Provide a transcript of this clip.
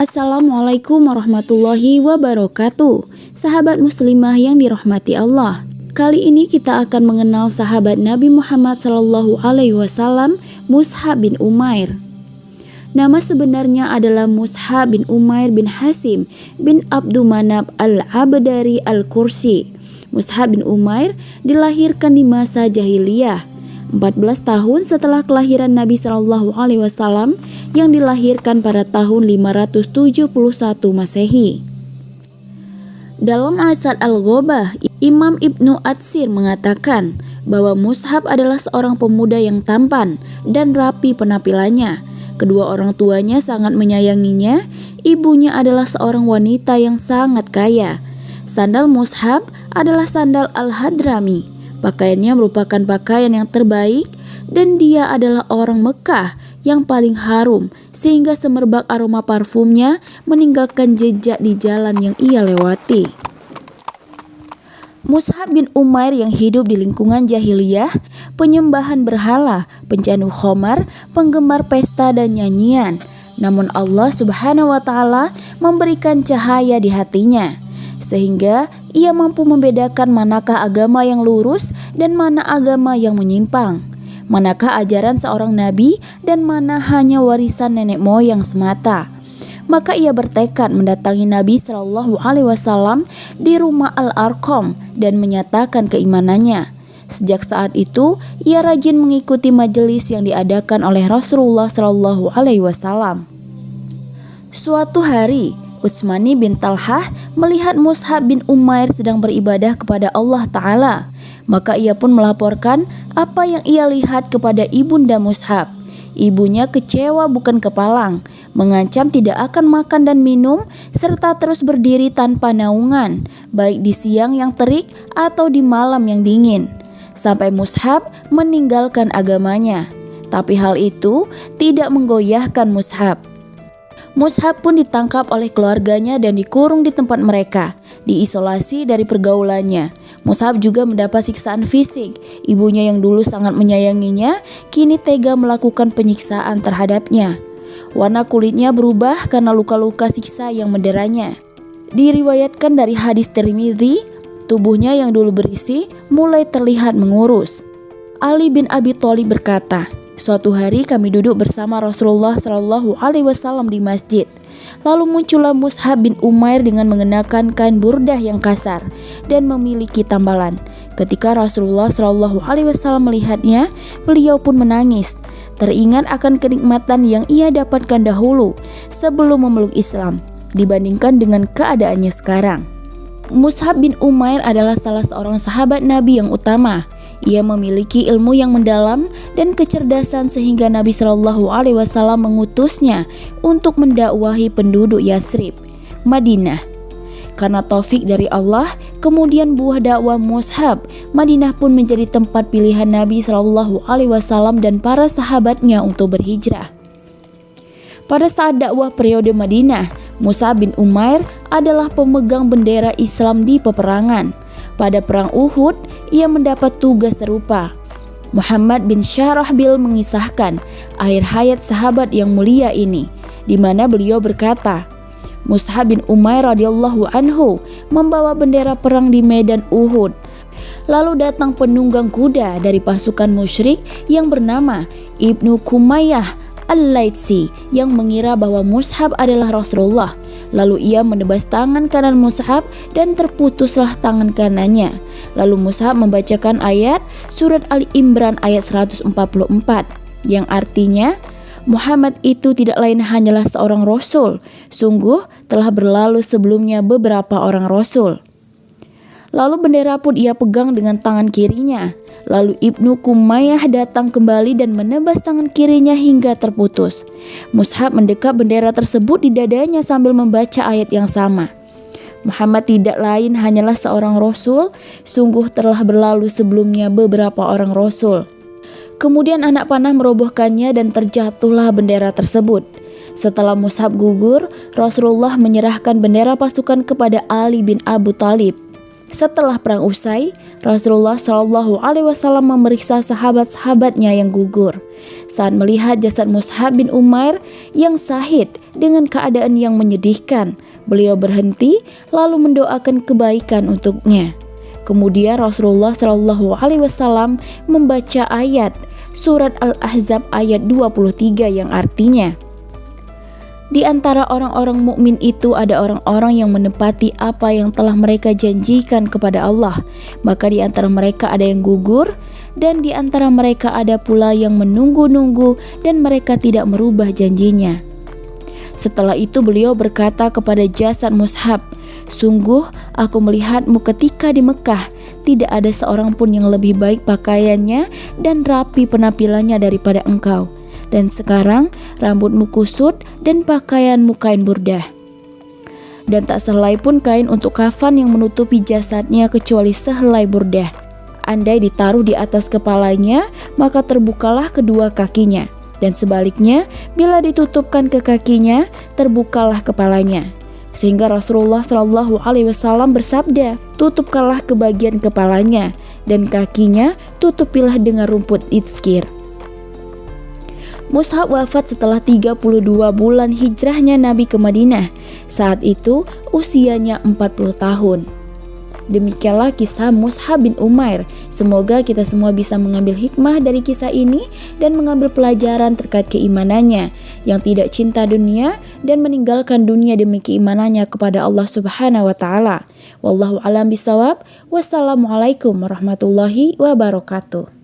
Assalamualaikum warahmatullahi wabarakatuh. Sahabat muslimah yang dirahmati Allah. Kali ini kita akan mengenal sahabat Nabi Muhammad SAW, Mus'hab bin Umair. Nama sebenarnya adalah Mus'hab bin Umair bin Hasim bin Abdumanab al-Abdari al-Qursi. Mus'hab bin Umair dilahirkan di masa jahiliyah, 14 tahun setelah kelahiran Nabi SAW yang dilahirkan pada tahun 571 Masehi. Dalam Asad al-Ghobah, Imam Ibnu Atsir mengatakan bahwa Mus'hab adalah seorang pemuda yang tampan dan rapi penampilannya. Kedua orang tuanya sangat menyayanginya. Ibunya adalah seorang wanita yang sangat kaya. Sandal Mus'hab adalah sandal al-Hadrami. Pakaiannya merupakan pakaian yang terbaik dan dia adalah orang Mekah yang paling harum sehingga semerbak aroma parfumnya meninggalkan jejak di jalan yang ia lewati. Mus'hab bin Umair yang hidup di lingkungan jahiliyah, penyembahan berhala, pencandu khamar, penggemar pesta dan nyanyian. Namun Allah Subhanahu wa taala memberikan cahaya di hatinya, sehingga ia mampu membedakan manakah agama yang lurus dan mana agama yang menyimpang, manakah ajaran seorang nabi dan mana hanya warisan nenek moyang semata. Maka ia bertekad mendatangi Nabi SAW di rumah Al-Arqam dan menyatakan keimanannya. Sejak saat itu, ia rajin mengikuti majelis yang diadakan oleh Rasulullah SAW. Suatu hari, Utsmani bin Talhah melihat Mus'hab bin Umair sedang beribadah kepada Allah Ta'ala. Maka ia pun melaporkan apa yang ia lihat kepada ibunda Mus'hab. Ibunya kecewa bukan kepalang, mengancam tidak akan makan dan minum, serta terus berdiri tanpa naungan, baik di siang yang terik atau di malam yang dingin, sampai Mus'hab meninggalkan agamanya. Tapi hal itu tidak menggoyahkan Mus'hab. Mus'hab pun ditangkap oleh keluarganya dan dikurung di tempat mereka, diisolasi dari pergaulannya. Mus'hab juga mendapat siksaan fisik. Ibunya yang dulu sangat menyayanginya, kini tega melakukan penyiksaan terhadapnya. Warna kulitnya berubah karena luka-luka siksa yang menderanya. Diriwayatkan dari hadis Tirmidzi, tubuhnya yang dulu berisi mulai terlihat mengurus. Ali bin Abi Thalib berkata, "Suatu hari kami duduk bersama Rasulullah SAW di masjid. Lalu muncullah Mus'hab bin Umair dengan mengenakan kain burdah yang kasar dan memiliki tambalan. Ketika Rasulullah SAW melihatnya, beliau pun menangis, teringat akan kenikmatan yang ia dapatkan dahulu sebelum memeluk Islam dibandingkan dengan keadaannya sekarang." Mus'hab bin Umair adalah salah seorang sahabat Nabi yang utama. Ia memiliki ilmu yang mendalam dan kecerdasan sehingga Nabi SAW mengutusnya untuk mendakwahi penduduk Yatsrib, Madinah. Karena taufik dari Allah, kemudian buah dakwah Mus'hab, Madinah pun menjadi tempat pilihan Nabi SAW dan para sahabatnya untuk berhijrah. Pada saat dakwah periode Madinah, Mus'hab bin Umair adalah pemegang bendera Islam di peperangan. Pada perang Uhud, ia mendapat tugas serupa. Muhammad bin Syarahbil mengisahkan akhir hayat sahabat yang mulia ini, di mana beliau berkata, Mus'hab bin Umair radhiyallahu anhu membawa bendera perang di medan Uhud. Lalu datang penunggang kuda dari pasukan musyrik yang bernama Ibnu Kumayyah al-Laitsi yang mengira bahwa Mus'hab adalah Rasulullah. Lalu ia menebas tangan kanan Mus'hab dan terputuslah tangan kanannya. Lalu Mus'hab membacakan ayat surat Ali Imran ayat 144 yang artinya, Muhammad itu tidak lain hanyalah seorang rasul. Sungguh telah berlalu sebelumnya beberapa orang rasul. Lalu bendera pun ia pegang dengan tangan kirinya. Lalu Ibnu Kumayyah datang kembali dan menebas tangan kirinya hingga terputus. Mus'hab mendekap bendera tersebut di dadanya sambil membaca ayat yang sama. Muhammad tidak lain hanyalah seorang rasul. Sungguh telah berlalu sebelumnya beberapa orang rasul. Kemudian anak panah merobohkannya dan terjatuhlah bendera tersebut. Setelah Mus'hab gugur, Rasulullah menyerahkan bendera pasukan kepada Ali bin Abu Thalib. Setelah perang usai, Rasulullah Shallallahu Alaihi Wasallam memeriksa sahabat-sahabatnya yang gugur. Saat melihat jasad Mus'ab bin Umair yang syahid dengan keadaan yang menyedihkan, beliau berhenti lalu mendoakan kebaikan untuknya. Kemudian Rasulullah Shallallahu Alaihi Wasallam membaca ayat surat Al-Ahzab ayat 23 yang artinya, di antara orang-orang mukmin itu ada orang-orang yang menepati apa yang telah mereka janjikan kepada Allah. Maka di antara mereka ada yang gugur, dan di antara mereka ada pula yang menunggu-nunggu dan mereka tidak merubah janjinya. Setelah itu beliau berkata kepada jasad Mus'ab, "Sungguh aku melihatmu ketika di Mekah, tidak ada seorang pun yang lebih baik pakaiannya dan rapi penampilannya daripada engkau. Dan sekarang rambutmu kusut dan pakaianmu kain burdah. Dan tak sehelai pun kain untuk kafan yang menutupi jasadnya kecuali sehelai burdah. Andai ditaruh di atas kepalanya, maka terbukalah kedua kakinya. Dan sebaliknya, bila ditutupkan ke kakinya, terbukalah kepalanya." Sehingga Rasulullah Shallallahu Alaihi Wasallam bersabda, "Tutupkanlah ke bagian kepalanya, dan kakinya tutupilah dengan rumput idskir." Mus'ab wafat setelah 32 bulan hijrahnya Nabi ke Madinah. Saat itu usianya 40 tahun. Demikianlah kisah Mus'ab bin Umair. Semoga kita semua bisa mengambil hikmah dari kisah ini dan mengambil pelajaran terkait keimanannya yang tidak cinta dunia dan meninggalkan dunia demi keimanannya kepada Allah Subhanahu wa taala. Wallahu a'lam bishawab. Wassalamualaikum warahmatullahi wabarakatuh.